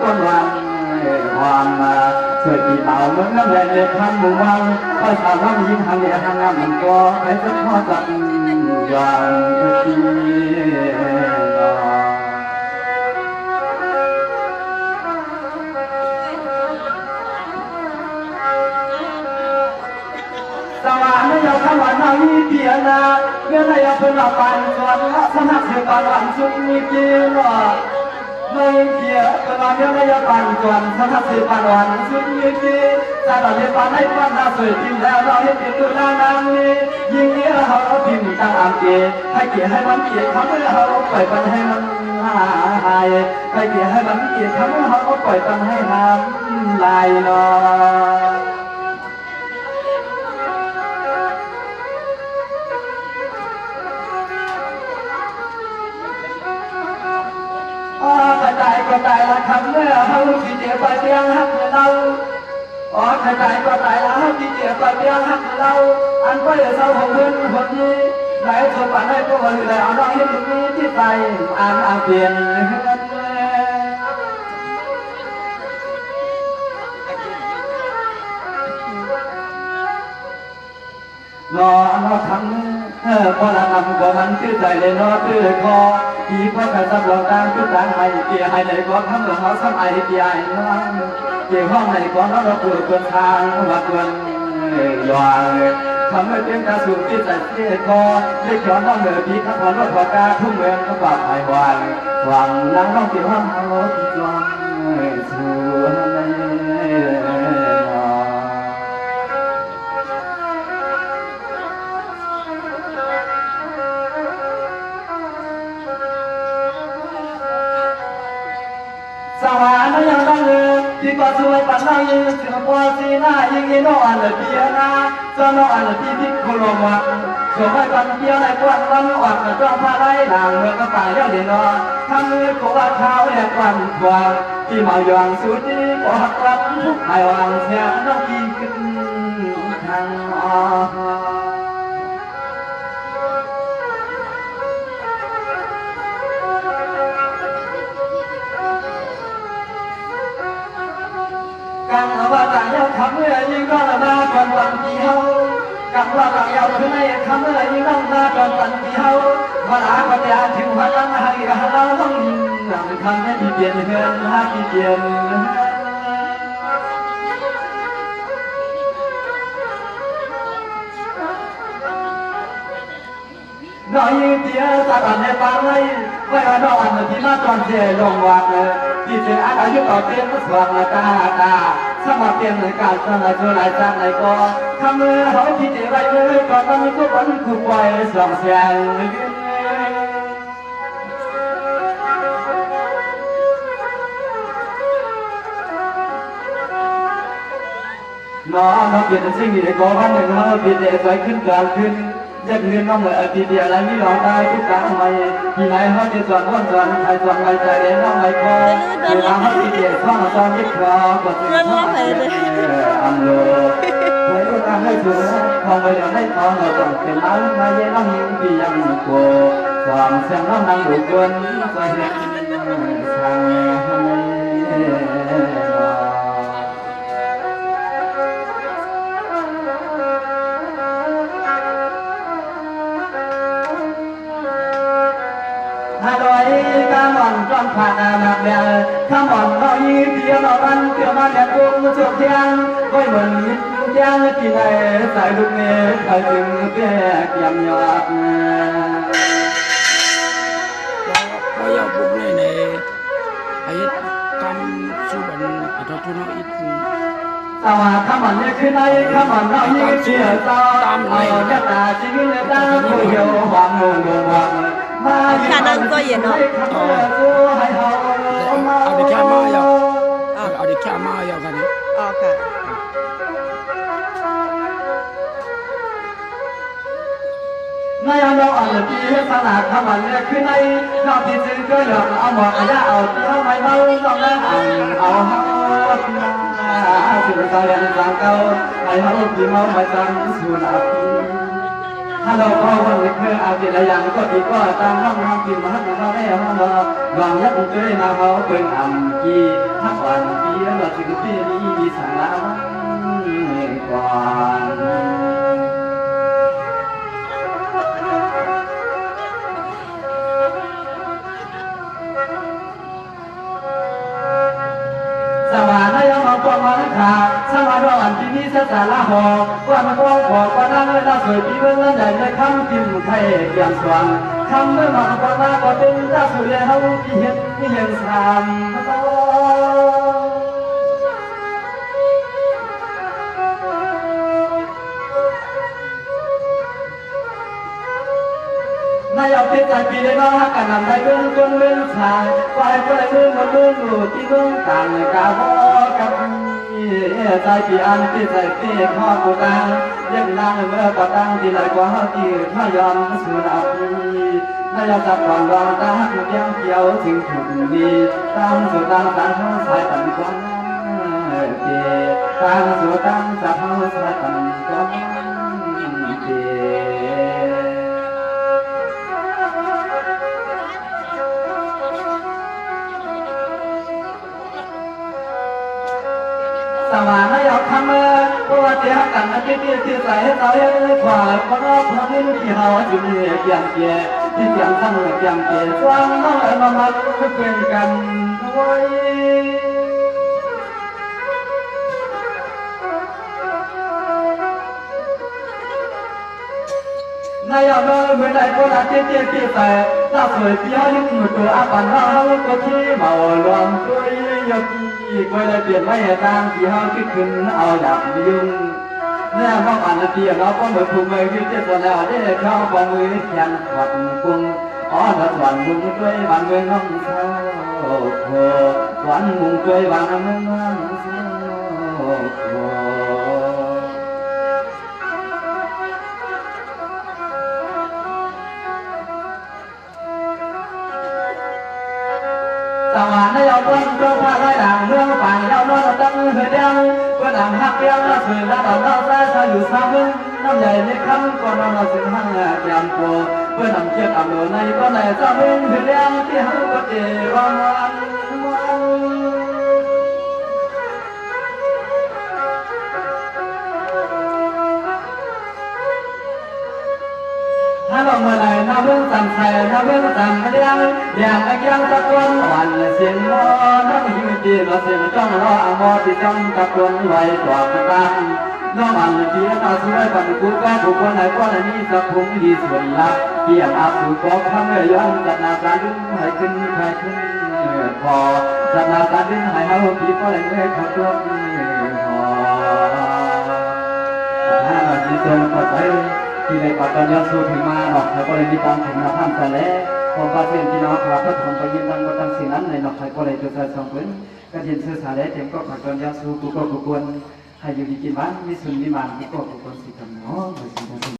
con hoàng hoàng trời kỳ tạo lớn lắm về đẹp thăm mùa mang coi sao lắm những hàng địa hàng năm mình có cái rất hoa tận vàng thật sao mà nó yêu thăm bạn nào như tiền à cái này yêu phần là bạn còn sẵn hạt sự bạn chung như kia mà nơi kia phần là cái này yêu bạn còn sẵn hạt sự bạn chung như kia ta đã liên quan hay quan là sợi tìm ra đó hết tiền tôi đang đi nhưng nghĩa là họ tìm tăng ám kia hay kia hay bắn kia thắng với họ phải bắn hay bắn hai hay kia hay bắn kia thắng với họ phải bắn hay ham lại nó có tại là khăn hâu thì chịu phải tiếng hát lâu cái tại có tại là hâu thì chịu phải tiếng hát lâu anh phải ở sau hồng hương hồng nhi lại cho bạn ấy có người lại ở đó hết lúcนี้ที่ใจăn tiền nó thắng qua là nằm của mình cứ dậy lên nó cứ co chỉ có cả sắp lòng đang cứ đang hay kia hay này có thắng được nó sắp ai kia ai nó chỉ hôm này có nó vừa quần thang và quần dọa thắng ở tiếng ca sụp cái dậy kia co để cho nó nở tí thắng nó có ca thung nguyên nó bạc hài hoàng hoàng nắng nó kiểu hăng nó cho xuống sao mà nóยังต้องที่ก็ช่วยปันเรายิ่งเสือปัวซีน่ายิ่งยิ่งน้องอันเดียนะจนน้องอันที่ที่โคลมาช่วยปันเดียวในกวนวันออกจ้องพาไล่นางเมืองก็ป่าเยอะเด่นนทำมือกูว่าเท้าแหลกวันกว่าที่มาหยองสุดที่ก็หักรับทุกหายวางเสียน้องกินขึ้นทางcàngว่าต่างยาวทำเมื่อยิ่งก็ละมาก่อนวันที่เฮาcàngว่าต่างยาวขึ้นในทำเมื่อยิ่งต้องมาก่อนวันที่เฮาว่าลาก็จะถึงวันนั้นให้เราต้องนำคำให้ที่เปลี่ยนเฮือนหาที่เปลี่ยนน้อยเดียวจะตัดในปากเลยไม่ว่าน้องอันที่มาตอนเสียลงวัดเลยที่เสียอายุต่อเตียงก็สว่างละตาสมัครเตียงในการสมัครช่วยรายจ่ายในก่อนทำมือเขาที่เจ็บไปเลยก่อนต้องมีทุกวันคุกไว้สองเสียงน้องเปลี่ยนสิ่งที่ก่อนวันหนึ่งเขาเปลี่ยนใจสวยขึ้นกลางขึ้นจะเงินน้องเหมือนที่เดียวอะไรนี่เราได้ทุกครั้งไม่ที่ไหนเขาจะสอนคนสอนใครสอนใครใจเด่นน้องไม่พอเวลาเขาที่เดียวข้องสอนยิ่งพอก็จะอันโลเคยรู้ทางให้ถูกพอไปเดี๋ยวให้พอเราต้องเป็นน้ำมาเย็นน้องยิ่งปียังโกสอนเสียงน้องนั่งดูคนก็เห็นทางtrong phản mặt mẹ tham bọn nói kia nó ăn kia mà đẹp cũng chụp trang với mình trang thì này tại lúc này phải dừng cái kiềm nhọt có yêu bụng này này ấy cam su bẩn ở trong thu nó ít sao mà tham bọn như thế này tham bọn nói như kia sao nhất là chỉ biết người ta không hiểu hoàng hoàng khả năng do gì nóเอาดิแค่มาอย่าเอาดิแค่มาอย่ากันนี่ค่ะนายน้องอันที่สลากทำอันนี้คือในนอกที่ซื้อก็อยากเอาหมอกระยะเอาที่เขาไม่เมาต้องนั่งเอาสุดท้ายยังสังเกาไอ้เขาที่เมาไม่จังสุนัขถ้าเราพอวันนี้คืออาทิตย์ละอย่างก็ดีก็ตามห้องน้ำกินมาให้เราได้ห้องเราลองยัดตัวนาเขาเป็นอ่ำกีทั้งอ สาระก่อน สวรรค์ยังมาปวงมาขาสมาดวันที่นี้สารหอกว่ามันก้องขอกว่านั่งเลยน่าสวยที่เมื่อนั้นใหญ่ในคำกินไทยเกี่ยมสว่างคำเมื่อมาปวงมาก็เป็นตาสุดแล้วที่เห็นที่เห็นสามนายเอาเป็นใจปีได้น้องหักกันนำไทยเมืองคนเมืองชายไปก็ได้เมืองมาเมืองหลุดที่เมืองต่างกาบกับใจปีอันที่ใจปีข้อกูตังเรียกนางเมื่อปะตังที่ไหนกว่าที่ถ้ายอมสุนับนายจับความรองตาหักเกี่ยวเกี่ยวถึงถุงดีตามสุดตามตันห้องสายตันกว่าเดีตามสุดตามจับห้องสายตันกว่าเดีสวรรค์อยากทำตัวเจ้ากันนะที่ที่ใส่ให้เราให้ขวาเพราะเราพระนิพพานจุดนี้เกี่ยงเกี่ยที่เกี่ยงทั้งเกี่ยงเกี่ยสว่างน้องมามาเป็นกันด้วยนายเอาเลยเมื่อใดก็ได้เจี๊ยบที่ใส่ถ้าสวยเที่ยวยิ่งตัวอาปันเราก็ที่เมาลวงด้วยยกก็เลยเปลี่ยนไม่ตามที่เขาคิดขึ้นเอาดับยุ่งเนี่ยพอผ่านนาทีเราก็เหมือนภูมิเลยที่จะแล้วได้เข้าบองมือแขนขวัญกุ้งอ๋อถัดหวันมุงด้วยบางเมืองน้องเศร้าโผหวันมุงด้วยบางเมืองน้องเศร้าโผสวรรค์ยาวต้นก็พาได้ดังเรื่องป่ายาวนอนตั้งเหือเดียวก็ดังหักเดียวสวยระดับเราได้ถ้าอยู่ซ้ำมึงน้ำใหญ่ในคำก็นอนเราถึงห้างแก้มโปเพื่อนำเชือกเอาในก็ในซ้ำมึงเหือเดียวที่หักก็เจรอนถ้าเราเมื่อไรน้าเบื้องสั่งใส่น้าเบื้องสั่งเลี้ยงอย่างไอ้ยังตะกวนหวานเสียงมอน้ำหิวจีมาเสียงจ้องรออมอที่จ้องตะกวนไว้กว่าตั้งน้องอันเดียตาสวยปันกูก็ถูกคนไหนก็ไหนนี่สักคงดีส่วนละเกี่ยงอาสูก็ข้ามย้อนจัดนาการดึงให้ขึ้นให้ขึ้นพอจัดนาการดึงให้เขาปีก็เลยไม่ขับรถหอถ้าเราจีเติมก็ไปที่ในปัตตานีสู้ถึงมาดอกแล้วก็เลยมีการถึงนาพันแต่แล้วพอพระเจ้าที่น้องพระพุทธองค์ไปยืนดังบนตั้งสิ่งนั้นในดอกไม้ก็เลยจะใส่สองพื้นก็ยินเสื้อสาแล้วเต็มก็ปัตตานีสู้กูก็กูควรให้อยู่ดีกินบ้านมีส่วนมีมันกูก็กูควรสิทำเนาะ